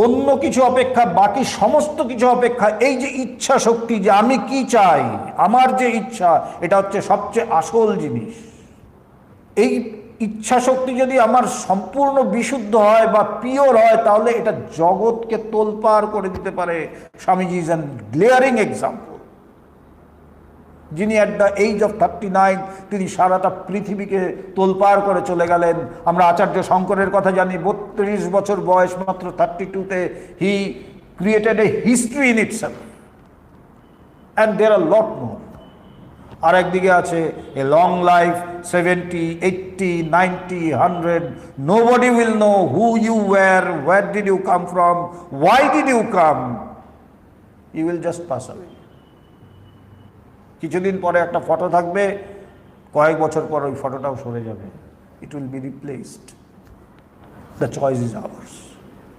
অন্য কিছু অপেক্ষা, বাকি সমস্ত কিছু অপেক্ষা এই যে ইচ্ছা শক্তি, যে আমি কি চাই, আমার যে ইচ্ছা, এটা হচ্ছে সবচেয়ে আসল জিনিস। এই ইচ্ছা শক্তি যদি আমার সম্পূর্ণ বিশুদ্ধ হয় বা পিওর হয়, তাহলে এটা জগৎকে তোলপাড় করে দিতে পারে। Swamiji is an glaring example, যিনি অ্যাট দ্য এজ অফ 39 তিনি সারাটা পৃথিবীকে তোলপাড় করে চলে গেলেন। আমরা আচার্য শঙ্করের কথা জানি, 32 বছর বয়স মাত্র, 32তে he created a history in itself, and there are lot more. আর একদিকে আছে a long life, 70, 80, 90, 100, nobody will know who you were, where did you come from, why did you come, you will just pass away. কিছুদিন পরে একটা photo থাকবে, কয়েক বছর পর ওই ফটোটাও সরে যাবে, it will be replaced. The choice is ours.